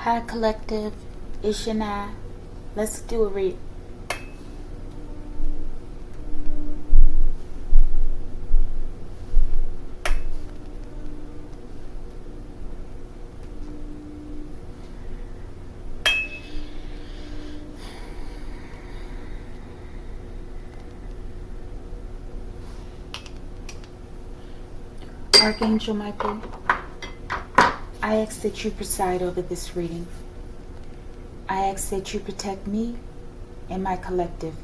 Hi Collective, it's Shana. Let's do a read. Archangel Michael, I ask that you preside over this reading. I ask that you protect me and my collective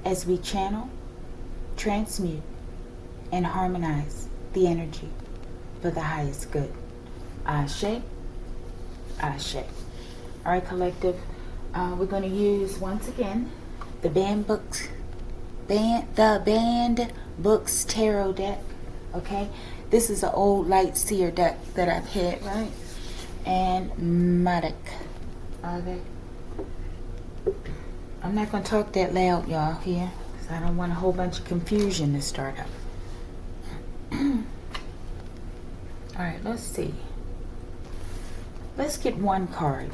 as we channel, transmute, and harmonize the energy for the highest good. Ashe, Ashe. All right, collective. We're going to use once again the Banned Books Tarot deck. Okay, this is an old Light Seer deck that I've had, right? And Madak. Okay. I'm not going to talk that loud, y'all, here, because I don't want a whole bunch of confusion to start up. Alright, let's see. Let's get one card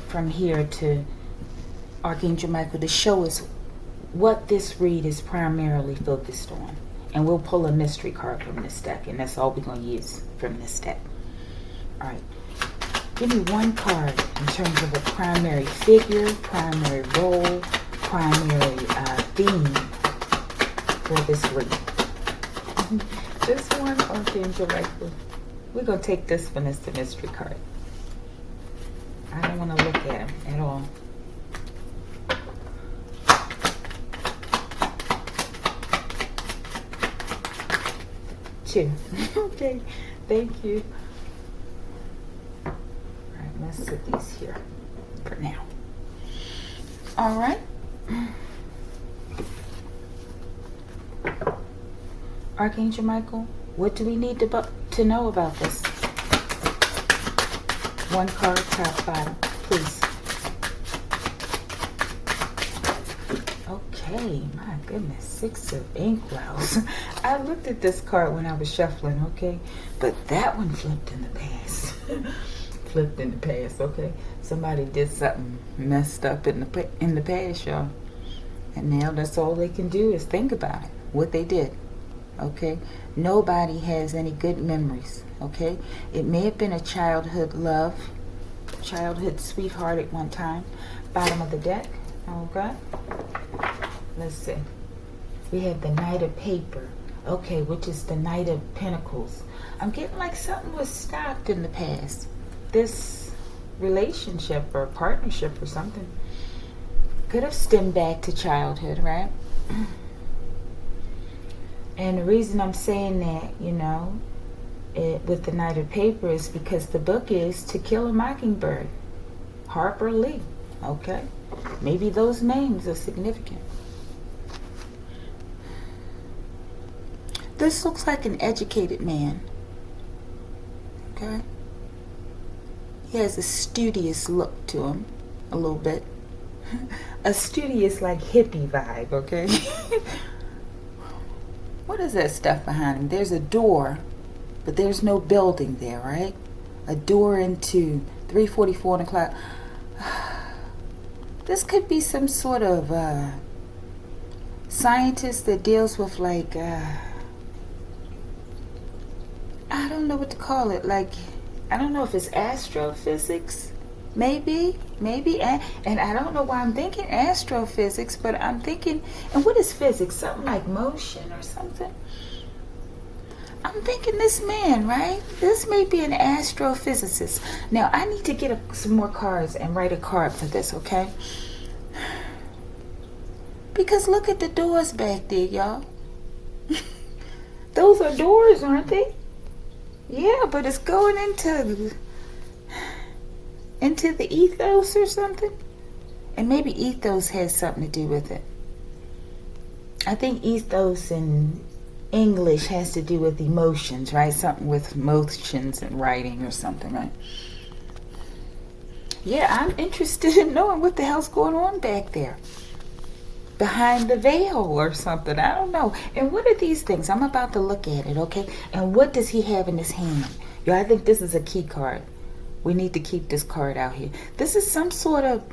from here to Archangel Michael to show us what this read is primarily focused on. And we'll pull a mystery card from this deck, and that's all we're going to use from this deck. Alright. Give me one card in terms of a primary figure, primary role, primary theme for this read. Just one Archangel Michael. We're going to take this one as the mystery card. I don't want to look at him at all. Two. Okay, thank you. Alright, let's set these here for now. Alright. Archangel Michael, what do we need to know about this? One card, top, bottom, please. Okay, my goodness, 6 of Inkwells. I looked at this card when I was shuffling, okay? But that one flipped in the past. Flipped in the past, okay? Somebody did something messed up in the past, y'all. And now that's all they can do is think about it, what they did, okay? Nobody has any good memories, okay? It may have been a childhood love, childhood sweetheart at one time. Bottom of the deck, okay? Let's see. We have the Knight of Paper, okay, which is the Knight of Pentacles. I'm getting like something was stopped in the past. This relationship or partnership or something could have stemmed back to childhood, right? And the reason I'm saying that, you know, with the Knight of Paper is because the book is To Kill a Mockingbird, Harper Lee, okay? Maybe those names are significant. This looks like an educated man, okay? He has a studious look to him, a little bit. A studious, like, hippie vibe, okay? What is that stuff behind him? There's a door, but there's no building there, right? A door into 344 o'clock. This could be some sort of scientist that deals with, like, I don't know what to call it. Like, I don't know if it's astrophysics. Maybe. And I don't know why I'm thinking astrophysics, but I'm thinking, and what is physics? Something like motion or something? I'm thinking this man, right? This may be an astrophysicist. Now, I need to get some more cards and write a card for this, okay? Because look at the doors back there, y'all. Those are doors, aren't they? Yeah, but it's going into the ethos or something. And maybe ethos has something to do with it. I think ethos in English has to do with emotions, right? Something with motions and writing or something, right? Yeah, I'm interested in knowing what the hell's going on back there. Behind the veil or something. I don't know. And what are these things? I'm about to look at it, okay? And what does he have in his hand? Yo, I think this is a key card. We need to keep this card out here. This is some sort of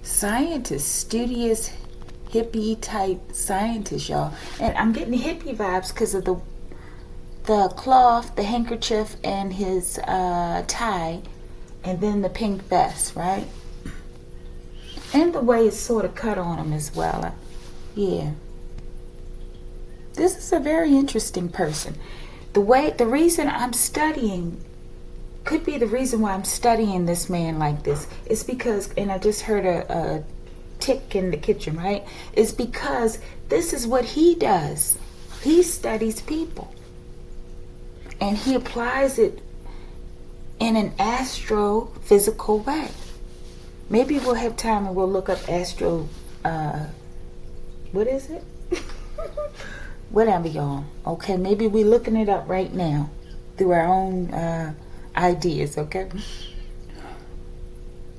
scientist, studious, hippie type scientist, y'all. And I'm getting hippie vibes because of the cloth, the handkerchief, and his tie, and then the pink vest, right? And the way it's sort of cut on him as well. Yeah. This is a very interesting person. The reason I'm studying, could be the reason why I'm studying this man like this, is because, and I just heard a tick in the kitchen, right? It's because this is what he does. He studies people. And he applies it in an astrophysical way. Maybe we'll have time and we'll look up what is it? Whatever, y'all. Okay, maybe we're looking it up right now through our own ideas, okay?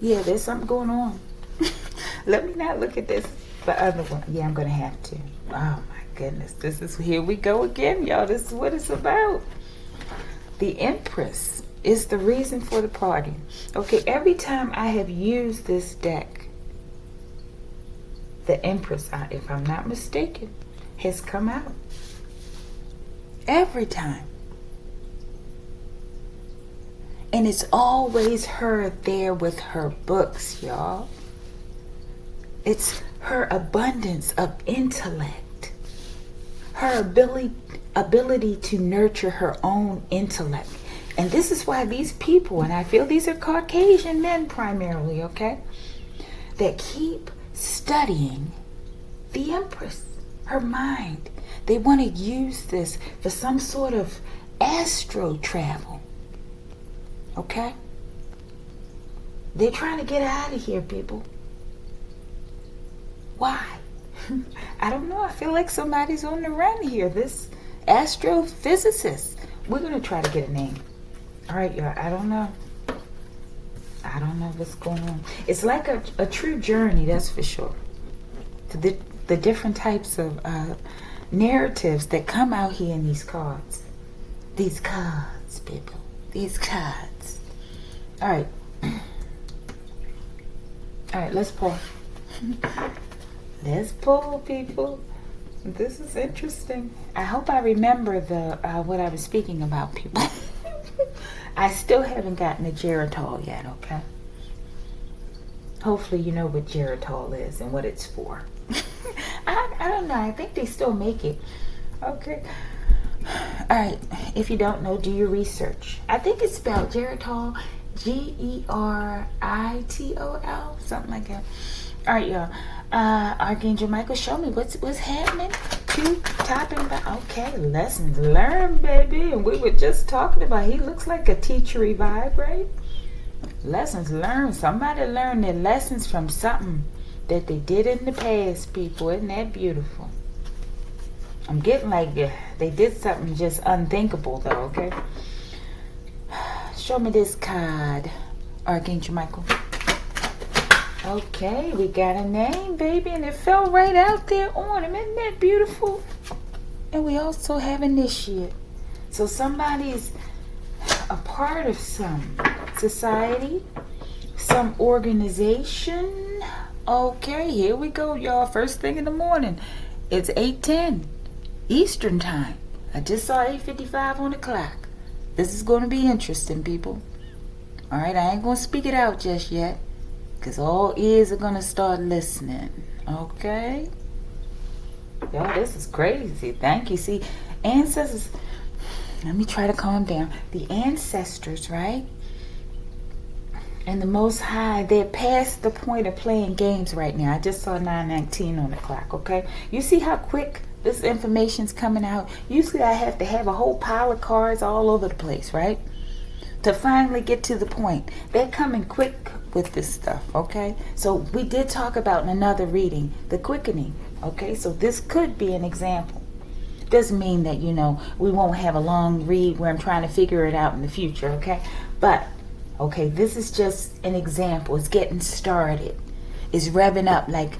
Yeah, there's something going on. Let me not look at this. The other one. Yeah, I'm going to have to. Oh, my goodness. Here we go again, y'all. This is what it's about. The Empress is the reason for the party. Okay, every time I have used this deck, the Empress, if I'm not mistaken, has come out. Every time. And it's always her there with her books, y'all. It's her abundance of intellect. Her ability to nurture her own intellect. And this is why these people, and I feel these are Caucasian men primarily, okay, that keep studying the Empress, her mind. They want to use this for some sort of astro travel, okay? They're trying to get out of here, people. Why? I don't know. I feel like somebody's on the run here. This astrophysicist. We're going to try to get a name. All right, y'all. I don't know. I don't know what's going on. It's like a true journey, that's for sure. The different types of narratives that come out here in these cards. These cards, people. These cards. All right. All right, let's pull. Let's pull, people. This is interesting. I hope I remember what I was speaking about, people. I still haven't gotten the Geritol yet, okay? Hopefully you know what Geritol is and what it's for. I don't know. I think they still make it. Okay. All right. If you don't know, do your research. I think it's spelled Geritol, Geritol, something like that. All right, y'all. Archangel Michael, show me what's happening. Topping about. Okay, lessons learned, baby. And we were just talking about. He looks like a teachery vibe, right? Lessons learned. Somebody learned their lessons from something that they did in the past, people. Isn't that beautiful? I'm getting like they did something just unthinkable, though. Okay. Show me this card, Archangel Michael. Okay, we got a name, baby, and it fell right out there on him. Isn't that beautiful? And we also have initiate. So somebody's a part of some society, some organization. Okay, here we go, y'all. First thing in the morning. It's 8:10 Eastern time. I just saw 8:55 on the clock. This is going to be interesting, people. All right, I ain't going to speak it out just yet. Because all ears are going to start listening. Okay? Y'all, this is crazy. Thank you. See, ancestors. Let me try to calm down. The ancestors, right? And the Most High, they're past the point of playing games right now. I just saw 9:19 on the clock, okay? You see how quick this information's coming out? Usually I have to have a whole pile of cards all over the place, right? To finally get to the point. They're coming quick with this stuff, okay? So we did talk about in another reading, the quickening, okay? So this could be an example. Doesn't mean that, we won't have a long read where I'm trying to figure it out in the future, okay? But, okay, this is just an example. It's getting started. It's revving up like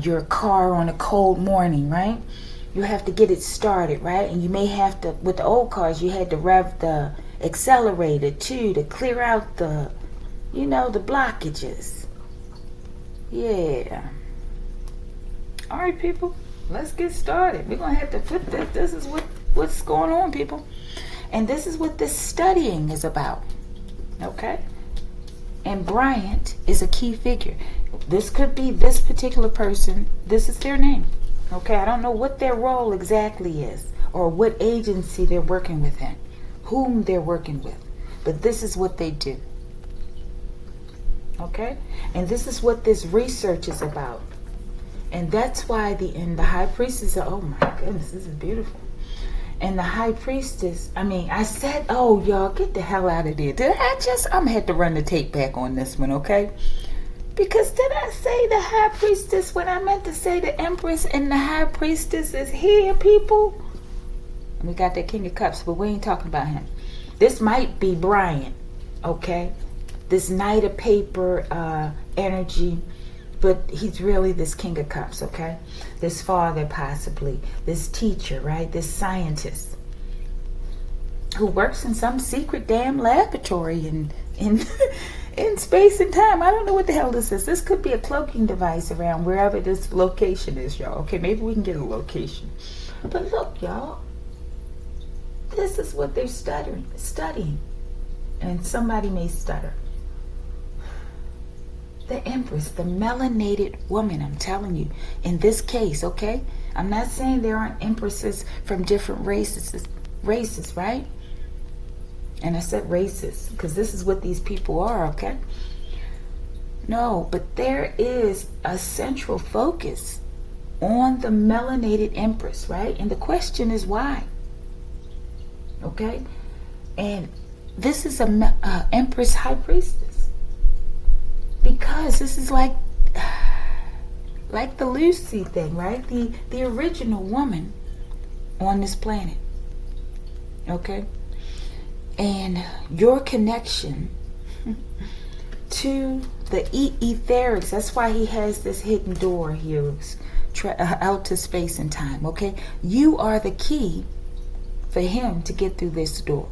your car on a cold morning, right? You have to get it started, right? And you may have to, with the old cars, you had to rev the accelerator too, to clear out the, the blockages. Yeah. All right, people, let's get started. We're going to have to put that. This is what's going on, people. And this is what this studying is about. Okay? And Bryant is a key figure. This could be this particular person. This is their name. Okay? I don't know what their role exactly is or what agency they're working with in, whom they're working with. But this is what they do. Okay? And this is what this research is about. And that's why the high priestess, oh my goodness, this is beautiful. And the high priestess, I said, oh, y'all, get the hell out of there. I'm had to run the tape back on this one, okay? Because did I say the high priestess when I meant to say the empress and the high priestess is here, people? We got that King of Cups, but we ain't talking about him. This might be Bryant, okay? This Knight of Paper energy. But he's really this King of Cups, okay? This father, possibly. This teacher, right? This scientist who works in some secret damn laboratory in space and time. I don't know what the hell this is. This could be a cloaking device around wherever this location is, y'all. Okay, maybe we can get a location. But look, y'all. This is what they're studying. And somebody may stutter. The Empress, the melanated woman, I'm telling you. In this case, okay? I'm not saying there aren't empresses from different races, right? And I said races because this is what these people are, okay? No, but there is a central focus on the melanated Empress, right? And the question is why? Okay? And this is a Empress High Priestess. Because this is like the Lucy thing, right? The original woman on this planet. Okay? And your connection to the etherics, that's why he has this hidden door here out to space and time, okay? You are the key for him to get through this door.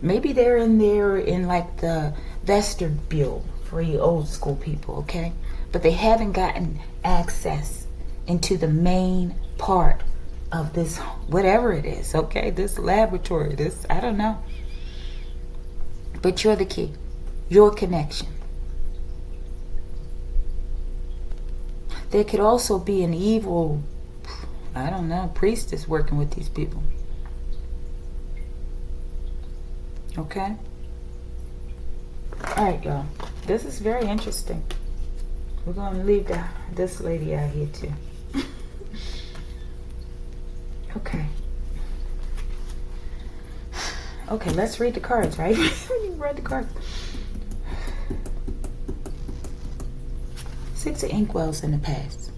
Maybe they're in there in like the vestibule for you old school people, okay? But they haven't gotten access into the main part of this, whatever it is, okay? This laboratory, this, I don't know. But you're the key. Your connection. There could also be an evil, I don't know, priestess working with these people. Okay? All right, y'all. This is very interesting. We're going to leave this lady out here, too. Okay. Okay, let's read the cards, right? Read the cards. 6 of Inkwells in the past.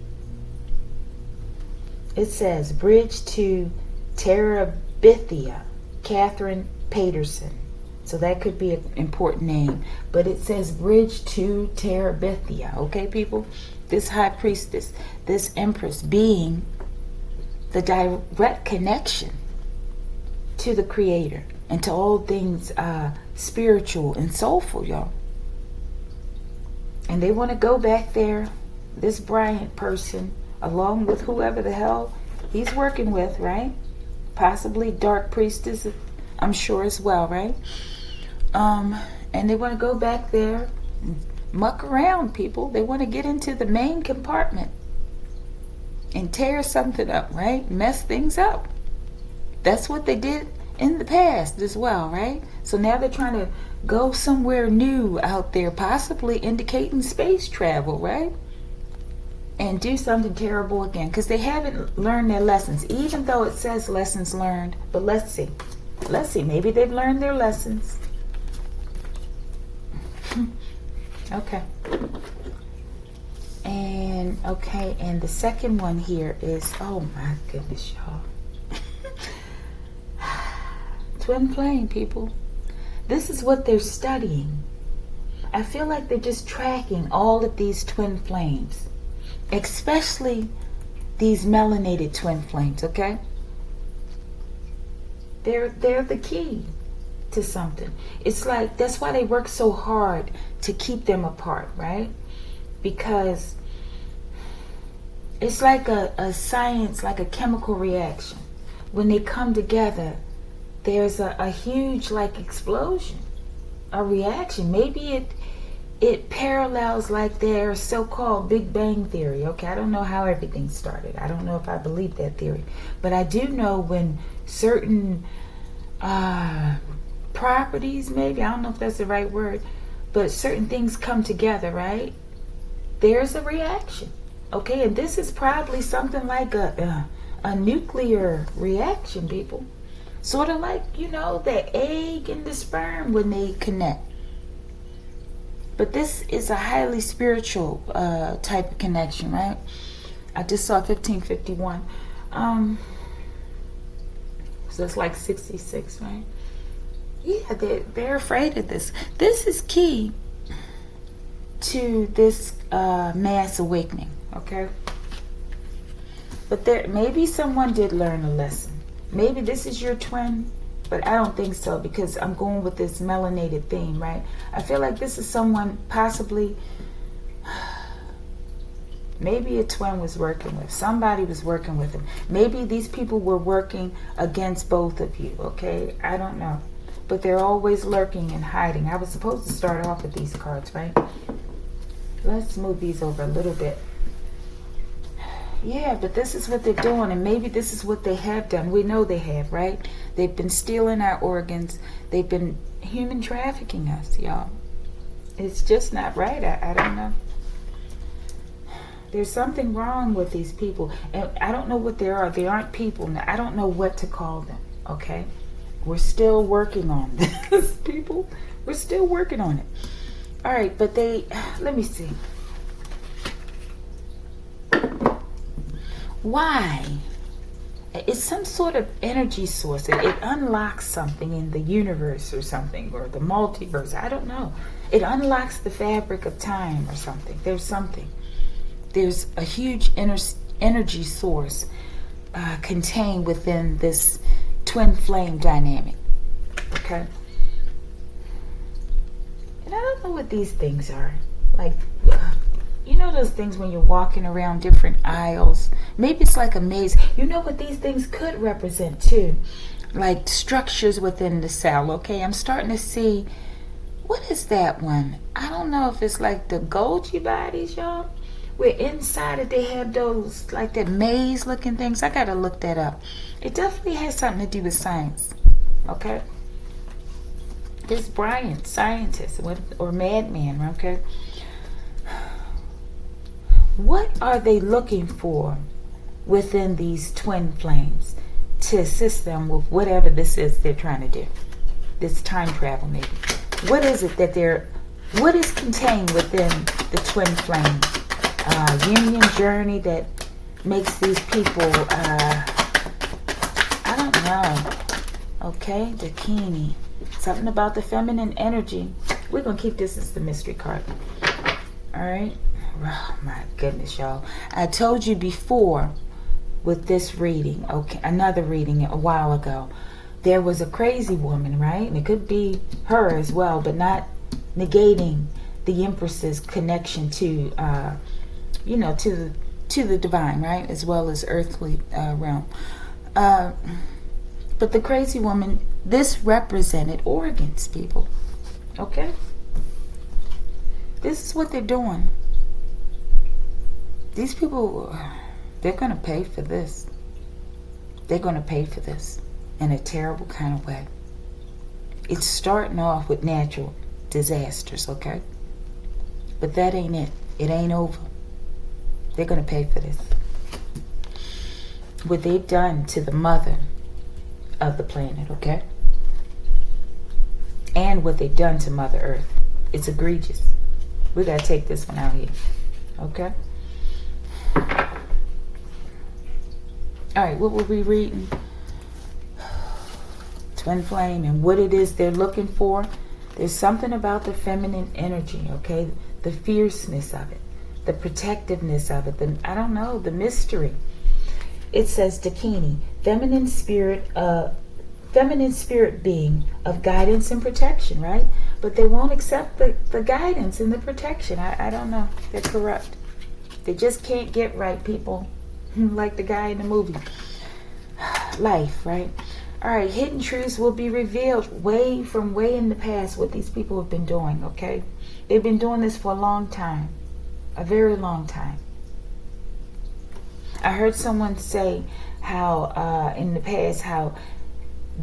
It says, Bridge to Terabithia, Catherine Paterson. So that could be an important name. But it says Bridge to Terabithia. Okay, people? This high priestess, this empress being the direct connection to the creator and to all things spiritual and soulful, y'all. And they want to go back there, this Bryant person, along with whoever the hell he's working with, right? Possibly dark priestess, I'm sure as well, right? And they want to go back there, muck around, people. They want to get into the main compartment and tear something up, right? Mess things up. That's what they did in the past as well, right? So now they're trying to go somewhere new out there, possibly indicating space travel, right? And do something terrible again, because they haven't learned their lessons, even though it says lessons learned. But let's see. Maybe they've learned their lessons. Okay. And the second one here is, oh my goodness, y'all. Twin flame, people. This is what they're studying. I feel like they're just tracking all of these twin flames, especially these melanated twin flames, okay? They're the key. to something. It's like, that's why they work so hard to keep them apart, right? Because it's like a science, like a chemical reaction. When they come together, there's a huge like explosion, a reaction. Maybe it parallels like their so-called Big Bang Theory. Okay, I don't know how everything started. I don't know if I believe that theory. But I do know when certain properties, maybe, I don't know if that's the right word, but certain things come together, right? There's a reaction. Okay, and this is probably something like a nuclear reaction, people. Sort of like, the egg and the sperm when they connect. But this is a highly spiritual type of connection, right? I just saw 1551. So it's like 66, right? Yeah, they're afraid of this. This is key to this mass awakening, okay? But maybe someone did learn a lesson. Maybe this is your twin, but I don't think so, because I'm going with this melanated theme, right? I feel like this is someone possibly, maybe a twin was working with. Somebody was working with him. Maybe these people were working against both of you, okay? I don't know. But they're always lurking and hiding. I was supposed to start off with these cards, right? Let's move these over a little bit. Yeah, but this is what they're doing, and maybe this is what they have done. We know they have, right? They've been stealing our organs. They've been human trafficking us, y'all. It's just not right. I don't know. There's something wrong with these people, and I don't know what they are. They aren't people. Now, I don't know what to call them, okay? We're still working on this, people. We're still working on it. All right, but let me see. Why? It's some sort of energy source. It unlocks something in the universe or something, or the multiverse. I don't know. It unlocks the fabric of time or something. There's something. There's a huge energy source contained within this twin flame dynamic. Okay? And I don't know what these things are. Like, you know those things when you're walking around different aisles? Maybe it's like a maze. You know what these things could represent too? Like structures within the cell. Okay, I'm starting to see, what is that one? I don't know if it's like the Golgi bodies, y'all. Where inside it they have those, like that maze looking things. I gotta look that up. It definitely has something to do with science. Okay? This Bryant, scientist, or madman, okay? What are they looking for within these twin flames to assist them with whatever this is they're trying to do? This time travel, maybe. What is it that what is contained within the twin flame union journey that makes these people, I don't know. Okay, Dakini. Something about the feminine energy. We're going to keep this as the mystery card. All right. Oh my goodness, y'all. I told you before with this reading, okay, another reading a while ago, there was a crazy woman, right? And it could be her as well, but not negating the Empress's connection to, to the divine, right? As well as earthly realm. But the crazy woman, this represented organs, people. Okay? This is what they're doing. These people, they're going to pay for this. They're going to pay for this in a terrible kind of way. It's starting off with natural disasters, okay? But that ain't it. It ain't over. They're going to pay for this. What they've done to the mother of the planet, okay? And what they've done to Mother Earth. It's egregious. We got to take this one out here, okay? All right, what were we reading? Twin flame and what it is they're looking for. There's something about the feminine energy, okay? The fierceness of it, the protectiveness of it, I don't know, the mystery. It says Dakini, feminine spirit feminine spirit being of guidance and protection, right? But they won't accept the guidance and the protection. I don't know. They're corrupt. They just can't get right, people. Like the guy in the movie. Life, right? All right, hidden truths will be revealed way in the past what these people have been doing, okay? They've been doing this for a long time. A very long time. I heard someone say how in the past how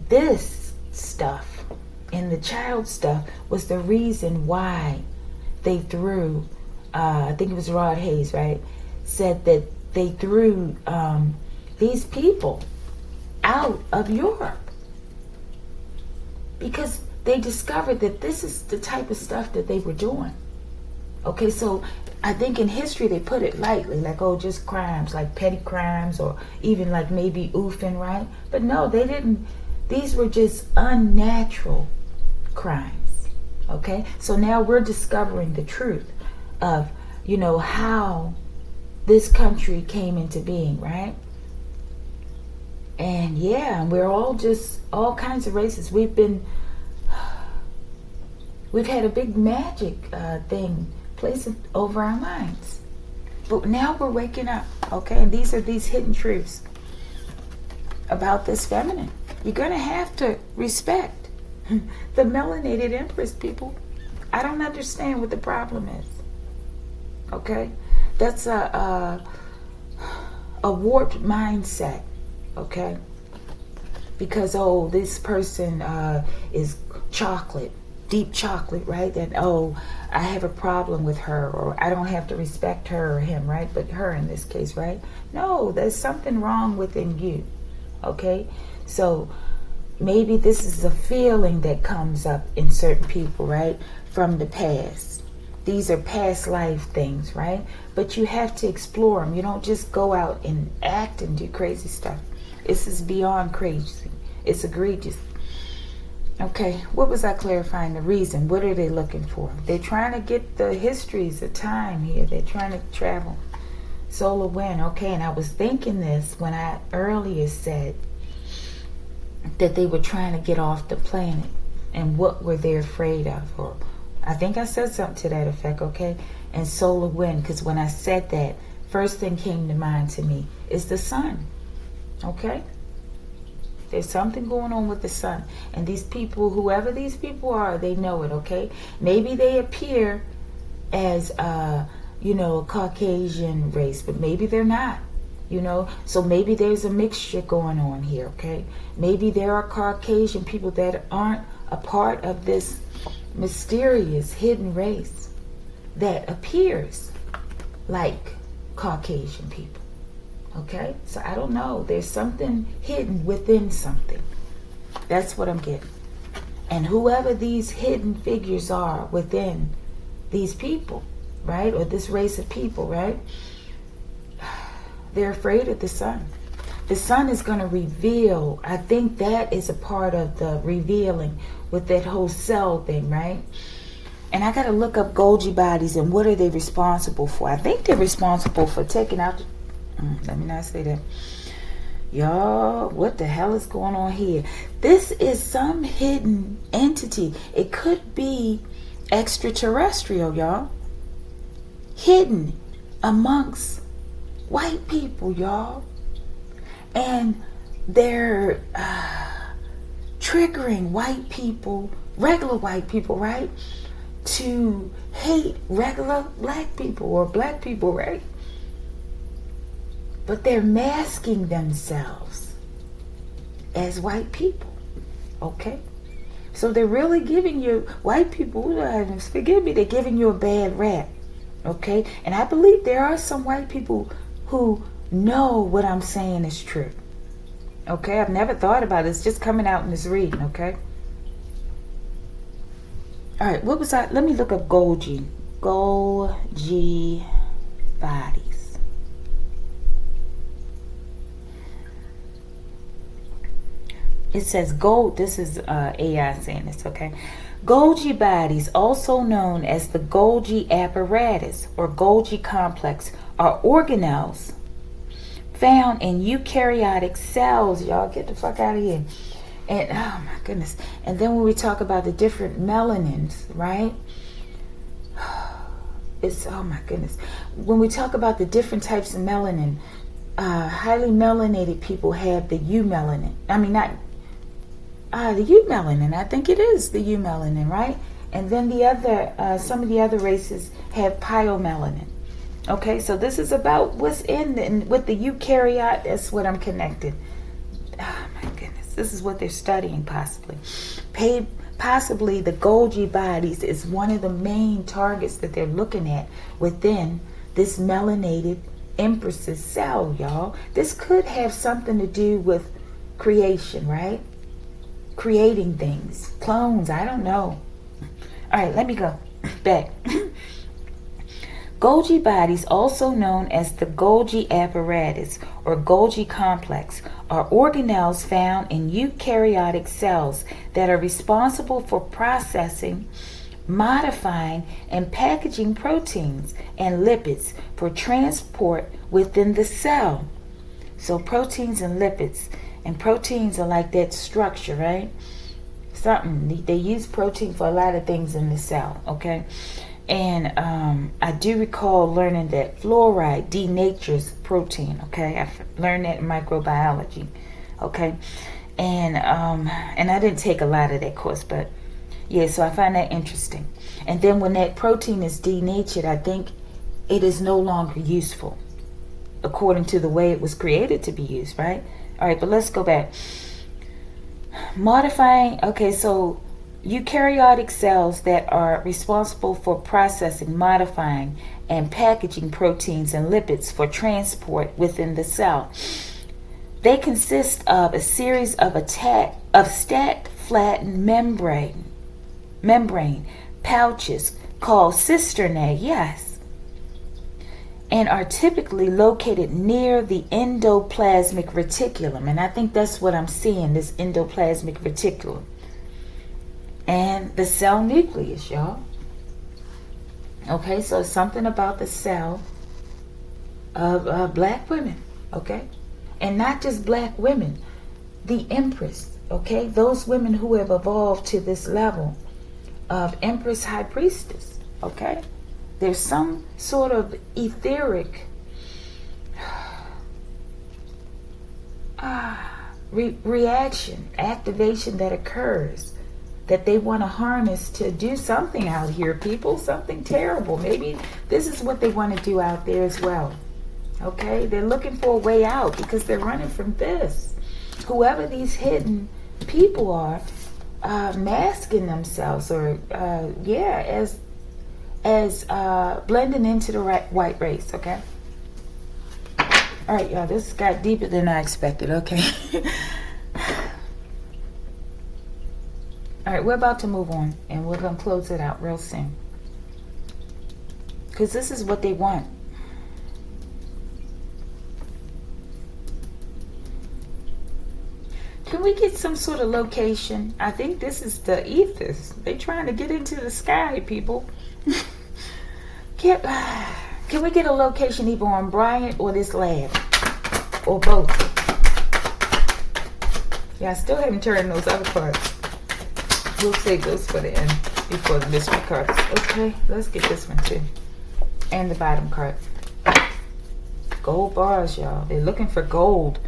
this stuff and the child stuff was the reason why they threw I think it was Rod Hayes, right, said that they threw these people out of Europe because they discovered that this is the type of stuff that they were doing. Okay, so I think in history they put it lightly, like, oh, just crimes, like petty crimes, or even like maybe oofing, right? But no, they didn't. These were just unnatural crimes. Okay, so now we're discovering the truth of, you know, how this country came into being, right? And yeah, we're all just all kinds of races. We've had a big magic thing placed over our minds, but now we're waking up, okay? And these are these hidden truths about this feminine. You're gonna have to respect the melanated empress, people. I don't understand what the problem is. Okay, that's a warped mindset. Okay, because oh, this person is chocolate, deep chocolate, right? That oh, I have a problem with her, or I don't have to respect her or him, right? But her in this case, right? No, there's something wrong within you. Okay, so maybe this is a feeling that comes up in certain people, right, from the past. These are past life things, right? But you have to explore them. You don't just go out and act and do crazy stuff. This is beyond crazy. It's egregious. Okay, what was I clarifying? The reason. What are they looking for? They're trying to get the histories of time here. They're trying to travel. Solar wind. Okay, and I was thinking this when I earlier said that they were trying to get off the planet, and what were they afraid of? Or I think I said something to that effect, okay? And solar wind, because when I said that, first thing came to mind to me is the sun, okay? There's something going on with the sun. And these people, whoever these people are, they know it, okay? Maybe they appear as, you know, a Caucasian race, but maybe they're not. You know, so maybe there's a mixture going on here, okay? Maybe there are Caucasian people that aren't a part of this mysterious hidden race that appears like Caucasian people, okay? So I don't know. There's something hidden within something. That's what I'm getting. And whoever these hidden figures are within these people, right? Or this race of people, right? They're afraid of the sun. The sun is going to reveal. I think that is a part of the revealing with that whole cell thing, right? And I got to look up Golgi bodies and what are they responsible for. I think they're responsible for taking out... let me not say that. Y'all, what the hell is going on here? This is some hidden entity. It could be extraterrestrial, y'all. Hidden amongst white people, y'all. And they're triggering white people, regular white people, right, to hate regular black people or black people, right? But they're masking themselves as white people, okay? So they're really giving you, white people, forgive me, they're giving you a bad rap, okay? And I believe there are some white people who know what I'm saying is true. Okay, I've never thought about it. It's just coming out in this reading, okay? All right, what was that? Let me look up Golgi. Golgi bodies. It says gold. This is AI saying this, okay? Golgi bodies, also known as the Golgi apparatus or Golgi complex, are organelles found in eukaryotic cells. Y'all get the fuck out of here. And oh my goodness. And then when we talk about the different melanins, right? It's, oh my goodness. When we talk about the different types of melanin, highly melanated people have the eumelanin. I mean, not the eumelanin. I think it is the eumelanin, right? And then the other, some of the other races have pyomelanin. Okay, so this is about what's with the eukaryote. That's what I'm connected. Oh my goodness, this is what they're studying possibly. Possibly the Golgi bodies is one of the main targets that they're looking at within this melanated empress's cell, y'all. This could have something to do with creation, right? Creating things, clones, I don't know. All right, let me go back. Golgi bodies, also known as the Golgi apparatus or Golgi complex, are organelles found in eukaryotic cells that are responsible for processing, modifying, and packaging proteins and lipids for transport within the cell. So proteins and lipids, and proteins are like that structure, right? They use protein for a lot of things in the cell, okay? And I do recall learning that fluoride denatures protein, okay? I learned that in microbiology, okay? And I didn't take a lot of that course, but yeah, so I find that interesting. And then when that protein is denatured, I think it is no longer useful according to the way it was created to be used, right? All right, but let's go back. Modifying, okay, so eukaryotic cells that are responsible for processing, modifying, and packaging proteins and lipids for transport within the cell. They consist of a series of stacked flattened membrane pouches called cisternae, yes, and are typically located near the endoplasmic reticulum. And I think that's what I'm seeing, this endoplasmic reticulum. And the cell nucleus, y'all. Okay, so something about the cell of black women, okay? And not just black women, the empress, okay? Those women who have evolved to this level of empress high priestess, okay? There's some sort of etheric reaction, activation that occurs that they want to harness to do something out here, people, something terrible. Maybe this is what they want to do out there as well. Okay, they're looking for a way out because they're running from this. Whoever these hidden people are, masking themselves or as blending into the white race. Okay. All right, y'all. This got deeper than I expected. Okay. All right, we're about to move on, and we're going to close it out real soon. Because this is what they want. Can we get some sort of location? I think this is the ethers. They're trying to get into the sky, people. Can we get a location either on Bryant or this lab? Or both? Yeah, I still haven't turned those other cards. We'll save those for the end before the mystery cards. Okay, let's get this one too. And the bottom card. Gold bars, y'all. They're looking for gold.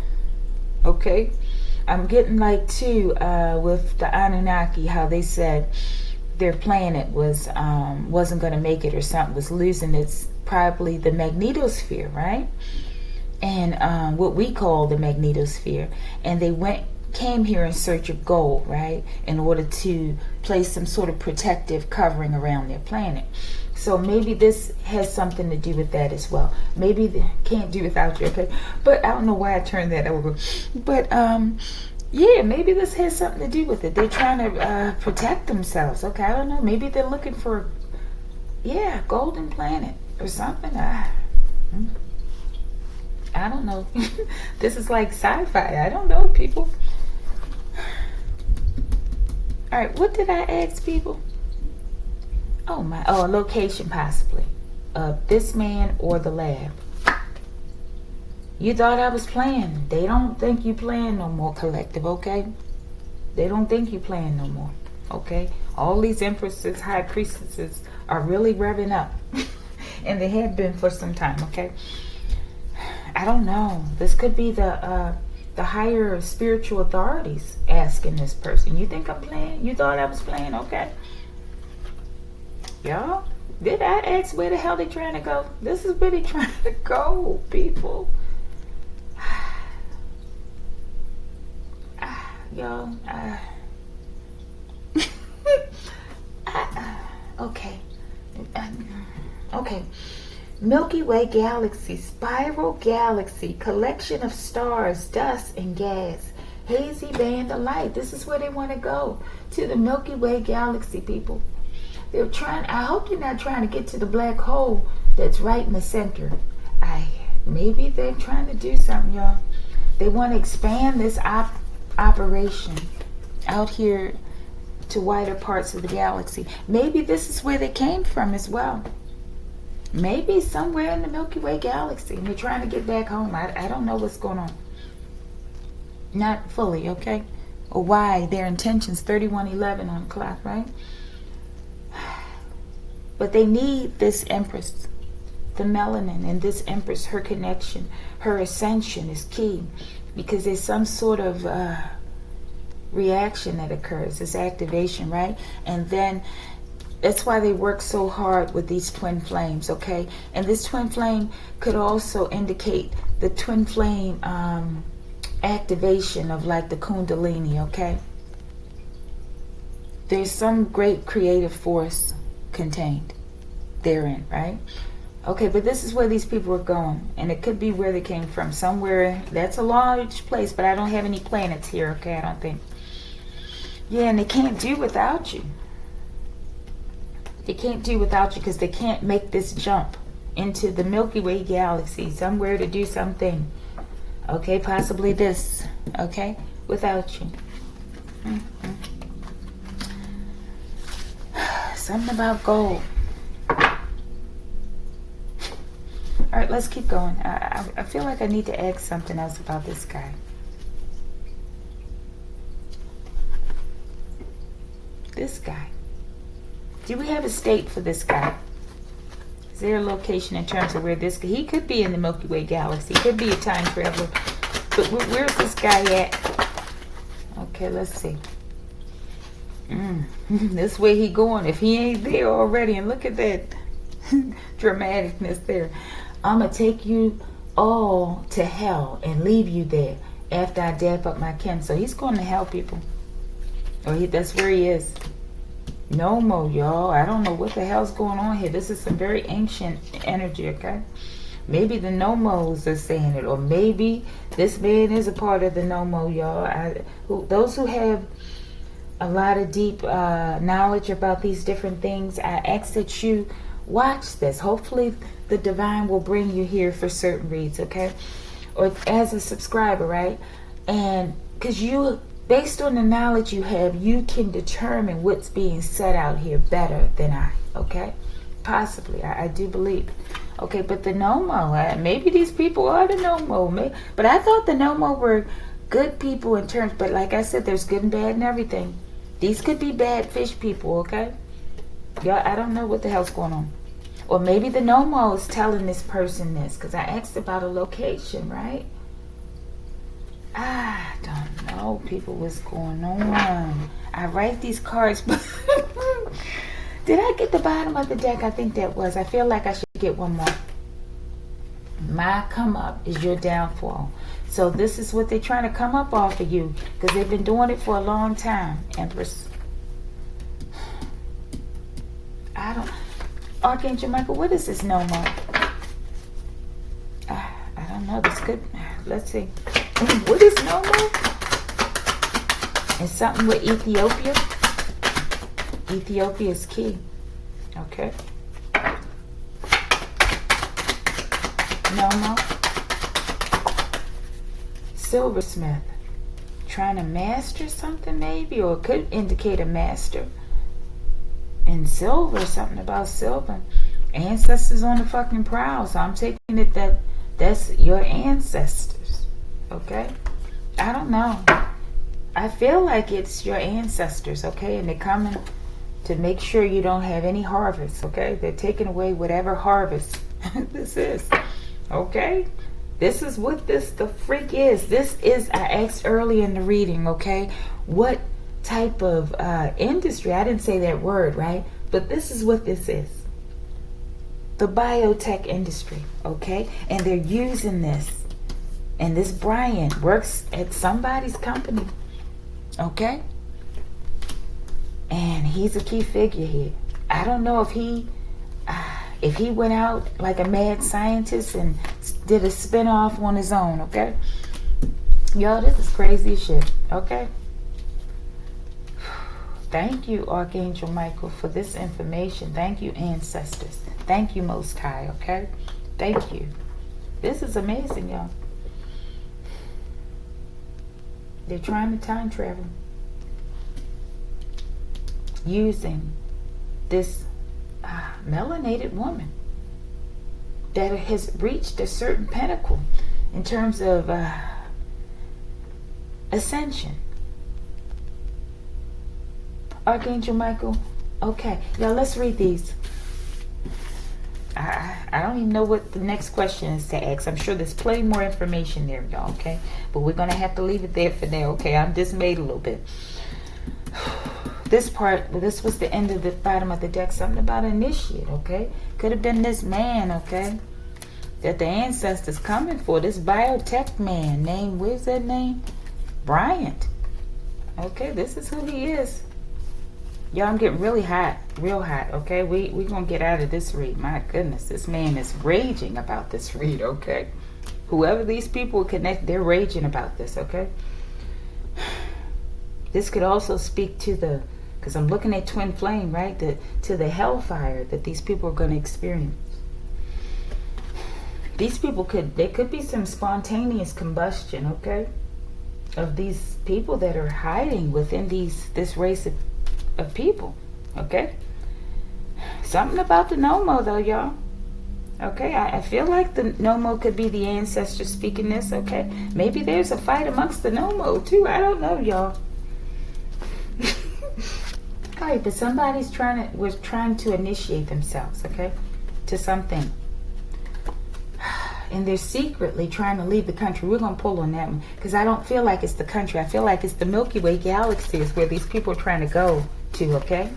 Okay. I'm getting like too with the Anunnaki, how they said their planet wasn't going to make it or something, was losing its, probably the magnetosphere, right? And what we call the magnetosphere. And they came here in search of gold, right, in order to place some sort of protective covering around their planet. So maybe this has something to do with that as well. Maybe they can't do without you, okay? But I don't know why I turned that over. But yeah, maybe this has something to do with it. They're trying to protect themselves, okay? I don't know. Maybe they're looking for, golden planet or something. I don't know. This is like sci-fi. I don't know, people. All right, what did I ask people? Oh, a location possibly of this man or the lab. You thought I was playing. They don't think you playing no more, collective, okay? They don't think you playing no more. Okay? All these empresses, high priestesses are really revving up. And they have been for some time, okay? I don't know. This could be the higher spiritual authorities asking this person. You think I'm playing? You thought I was playing? Okay. Y'all, did I ask where the hell they trying to go? This is where they trying to go, people. Y'all, okay. Okay. Milky Way galaxy, spiral galaxy, collection of stars, dust, and gas, hazy band of light. This is where they want to go, to the Milky Way galaxy, people. They're trying. I hope you're not trying to get to the black hole that's right in the center. Maybe they're trying to do something, y'all. They want to expand this operation out here to wider parts of the galaxy. Maybe this is where they came from as well. Maybe somewhere in the Milky Way galaxy, and they're trying to get back home. I don't know what's going on. Not fully, okay? Or why their intentions, 3111 on the clock, right? But they need this Empress, the melanin, and this Empress, her connection, her ascension is key, because there's some sort of reaction that occurs, this activation, right? And then that's why they work so hard with these twin flames, okay? And this twin flame could also indicate the twin flame activation of like the Kundalini, okay? There's some great creative force contained therein, right? Okay, but this is where these people are going, and it could be where they came from, somewhere. That's a large place, but I don't have any planets here, okay? I don't think. Yeah, and they can't do without you. They can't do without you because they can't make this jump into the Milky Way galaxy, somewhere to do something. Okay, possibly this. Okay, without you. Something about gold. All right, let's keep going. I feel like I need to ask something else about this guy. This guy. Do we have a state for this guy? Is there a location in terms of where this guy... He could be in the Milky Way galaxy. He could be a time traveler. But where's this guy at? Okay, let's see. This way he going. If he ain't there already, and look at that dramaticness there. I'm going to take you all to hell and leave you there after I dap up my kin. So he's going to hell, people. Or that's where he is. No more, y'all. I don't know what the hell's going on here. This is some very ancient energy, okay? Maybe the Nomos are saying it, or maybe this man is a part of the Nomo, y'all. Those who have a lot of deep knowledge about these different things, I ask that you watch this. Hopefully the divine will bring you here for certain reads, okay? Or as a subscriber, right? And because you... Based on the knowledge you have, you can determine what's being said out here better than I, okay? Possibly, I do believe. Okay, but the Nomo, maybe these people are the Nomo. But I thought the Nomo were good people in terms, but like I said, there's good and bad and everything. These could be bad fish people, okay? Y'all, I don't know what the hell's going on. Or maybe the Nomo is telling this person this, because I asked about a location, right? I don't know, people, what's going on. I write these cards, but did I get the bottom of the deck? I think that was. I feel like I should get one more. My come up is your downfall. So this is what they're trying to come up off of you, because they've been doing it for a long time, Empress. I don't... Archangel Michael, what is this no more? I don't know. This could... Let's see. What is no more? It's something with Ethiopia. Ethiopia is key. Okay. No more. Silversmith. Trying to master something maybe, or it could indicate a master. And silver, something about silver. Ancestors on the fucking prowl. So I'm taking it that's your ancestors. Okay? I don't know. I feel like it's your ancestors, okay? And they're coming to make sure you don't have any harvest, okay? They're taking away whatever harvest this is, okay? This is what the freak is. This is, I asked early in the reading, okay? What type of industry? I didn't say that word, right? But this is what this is. The biotech industry, okay? And they're using this. And this Brian works at somebody's company, okay? And he's a key figure here. I don't know if he went out like a mad scientist and did a spin-off on his own, okay? Y'all, this is crazy shit, okay? Thank you, Archangel Michael, for this information. Thank you, ancestors. Thank you, Most High, okay? Thank you. This is amazing, y'all. They're trying to time travel using this melanated woman that has reached a certain pinnacle in terms of ascension. Archangel Michael, okay, now let's read these. I don't even know what the next question is to ask. I'm sure there's plenty more information there, y'all, okay? But we're going to have to leave it there for now, okay? I'm dismayed a little bit. This was the end of the bottom of the deck. Something about initiate, okay? Could have been this man, okay? That the ancestors coming for. This biotech man named, where's that name? Bryant. Okay, this is who he is. Y'all, I'm getting really hot, real hot, okay? We're going to get out of this read. My goodness, this man is raging about this read, okay? Whoever these people connect, they're raging about this, okay? This could also speak to the, because I'm looking at twin flame, right? To the hellfire that these people are going to experience. These people there could be some spontaneous combustion, okay? Of these people that are hiding within this race of people, okay? Something about the Nomo, though, y'all. Okay, I feel like the Nomo could be the ancestor speaking this, okay? Maybe there's a fight amongst the Nomo, too. I don't know, y'all. Alright, but somebody's was trying to initiate themselves, okay? To something. And they're secretly trying to leave the country. We're going to pull on that one. Because I don't feel like it's the country. I feel like it's the Milky Way galaxy is where these people are trying to go to, okay?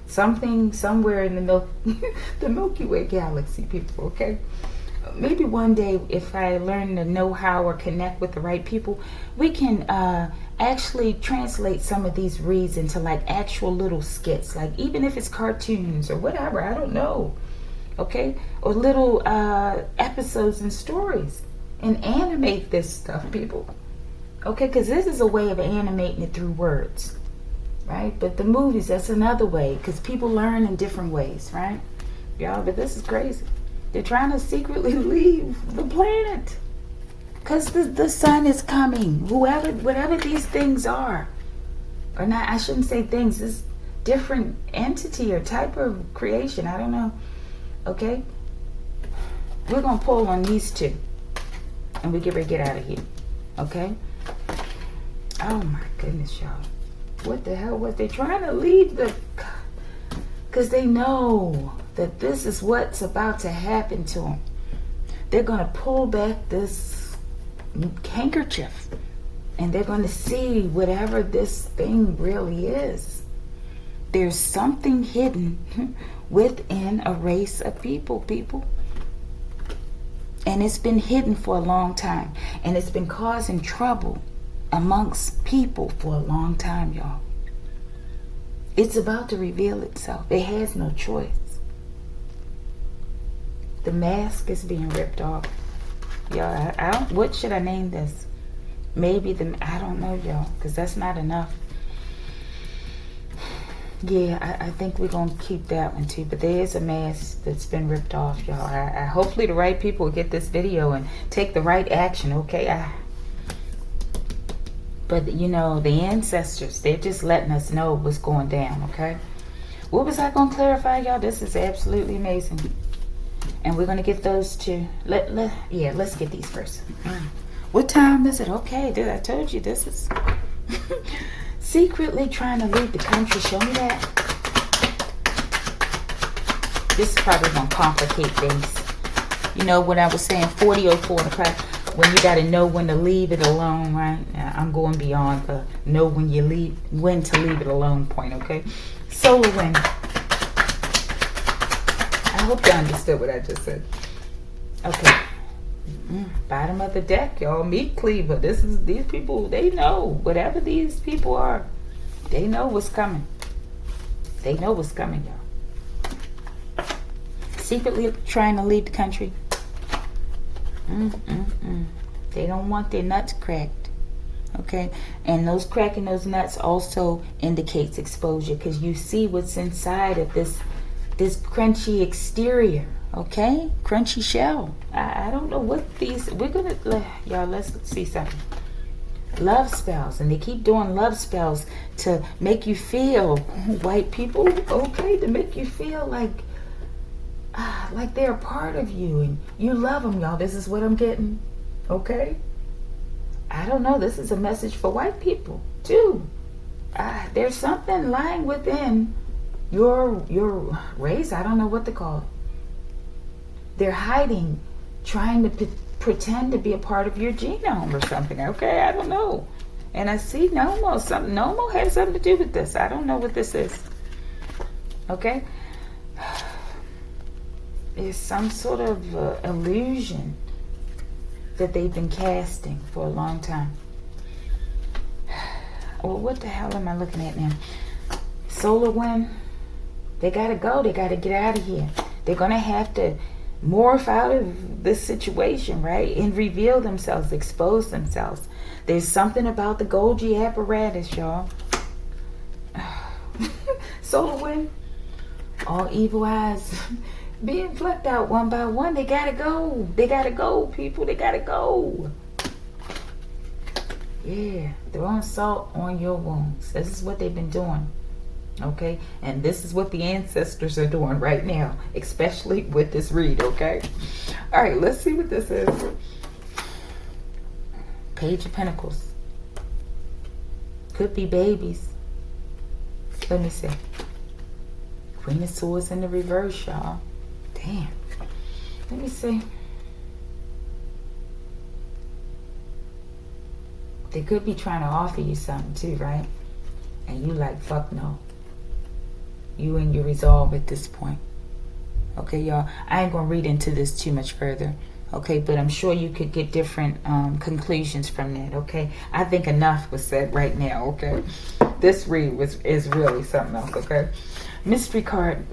Something somewhere in the Milky Way galaxy, people, okay? Maybe one day, if I learn to know how or connect with the right people, we can actually translate some of these reads into like actual little skits. Like even if it's cartoons or whatever, I don't know. Okay, or little episodes and stories, and animate this stuff, people. Okay, because this is a way of animating it through words, right? But the movies, that's another way, because people learn in different ways, right? Y'all, but this is crazy. They're trying to secretly leave the planet because the sun is coming. Whatever these things are, or not, I shouldn't say things. This different entity or type of creation. I don't know. Okay, we're gonna pull on these two, and we get ready to get out of here. Okay. Oh my goodness, y'all! What the hell was they trying to leave the? Because they know that this is what's about to happen to them. They're gonna pull back this handkerchief, and they're gonna see whatever this thing really is. There's something hidden within a race of people. And it's been hidden for a long time. And it's been causing trouble amongst people for a long time, y'all. It's about to reveal itself. It has no choice. The mask is being ripped off. Y'all, I don't, what should I name this? Maybe I don't know, y'all, because that's not enough. Yeah, I think we're going to keep that one too. But there is a mask that's been ripped off, y'all. I hopefully the right people will get this video and take the right action, okay? But, you know, the ancestors, they're just letting us know what's going down, okay? What was I going to clarify, y'all? This is absolutely amazing. And we're going to get those two. Let's get these first. What time is it? Okay, I told you this is Secretly trying to leave the country. Show me that. This is probably going to complicate things. You know what I was saying, 40:04 on the clock. When you got to know when to leave it alone, right? I'm going beyond the know when you leave, when to leave it alone point, okay? Solar wind. I hope you understood what I just said. Okay. Bottom of the deck, y'all. Meat cleaver. These people, they know. Whatever these people are, they know what's coming. They know what's coming, y'all. Secretly trying to leave the country. They don't want their nuts cracked. Okay? And those cracking those nuts also indicates exposure, because you see what's inside of this crunchy exterior. Okay? Crunchy shell. I don't know what these... We're going to... Y'all, let's see something. Love spells. And they keep doing love spells to make you feel, white people, okay? To make you feel like they're a part of you. And you love them, y'all. This is what I'm getting. Okay? I don't know. This is a message for white people, too. There's something lying within your race. I don't know what to call it. They're hiding, trying to pretend to be a part of your genome or something. Okay, I don't know. And I see Nomo. Nomo has something to do with this. I don't know what this is. Okay? It's some sort of illusion that they've been casting for a long time. Well, what the hell am I looking at now? Solar wind. They got to go. They got to get out of here. They're going to have to morph out of this situation, right? And reveal themselves, expose themselves. There's something about the Golgi apparatus, y'all. Solar wind. All evil eyes being flipped out one by one. They gotta go. They gotta go, people. They gotta go. Yeah, throwing salt on your wounds. This is what they've been doing. Okay, and this is what the ancestors are doing right now, especially with this read. Okay, all right, let's see what this is. Page of Pentacles. Could be babies. Let me see. Queen of Swords in the reverse, y'all. Damn. Let me see. They could be trying to offer you something too, right? And you like, fuck no. You and your resolve at this point. Okay, y'all. I ain't gonna read into this too much further. Okay, but I'm sure you could get different conclusions from that. Okay, I think enough was said right now. Okay, this read is really something else. Okay, mystery card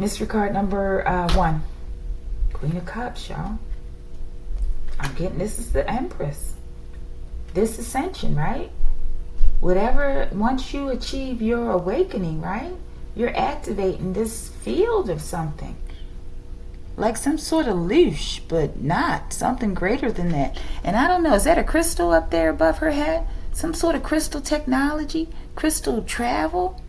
number 1, Queen of Cups, y'all. I'm getting, this is the Empress. This ascension, right? Whatever, once you achieve your awakening, right? You're activating this field of something. Like some sort of loosh, but not. Something greater than that. And I don't know, is that a crystal up there above her head? Some sort of crystal technology? Crystal travel?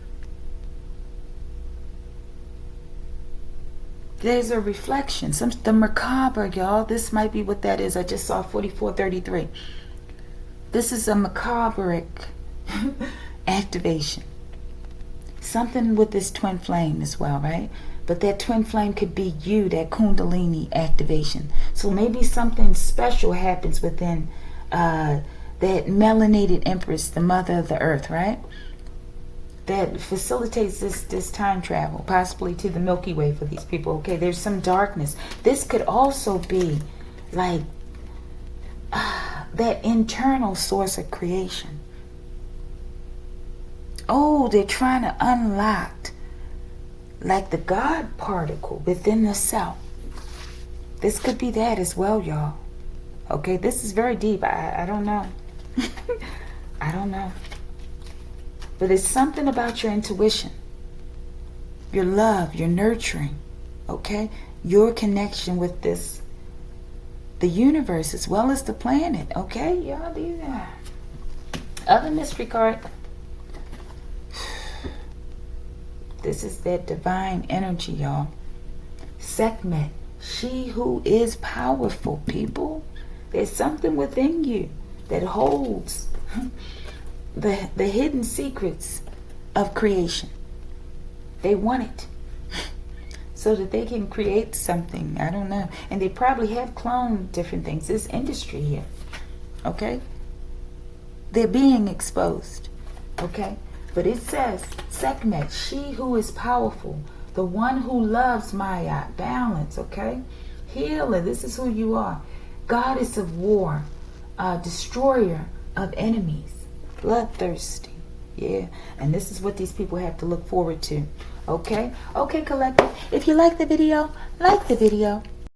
There's a reflection. The macabre, y'all. This might be what that is. I just saw 4433. This is a macabre activation. Something with this twin flame as well, right? But that twin flame could be you, that Kundalini activation. So maybe something special happens within that melanated Empress, the mother of the earth, right? That facilitates this time travel, possibly to the Milky Way for these people. Okay, there's some darkness. This could also be like that internal source of creation. Oh, they're trying to unlock like the God particle within the self. This could be that as well, y'all. Okay, this is very deep. I don't know. I don't know. But it's something about your intuition, your love, your nurturing, okay? Your connection with this, the universe as well as the planet, okay? Y'all, these other mystery card. This is that divine energy, y'all. Sekhmet, she who is powerful, people. There's something within you that holds the hidden secrets of creation. They want it so that they can create something. I don't know. And they probably have cloned different things. This industry here. Okay? They're being exposed. Okay? But it says, Sekhmet, she who is powerful, the one who loves Ma'at, balance, okay? Healer, this is who you are. Goddess of war, destroyer of enemies, bloodthirsty. Yeah, and this is what these people have to look forward to. Okay? Okay, collective. If you like the video, like the video.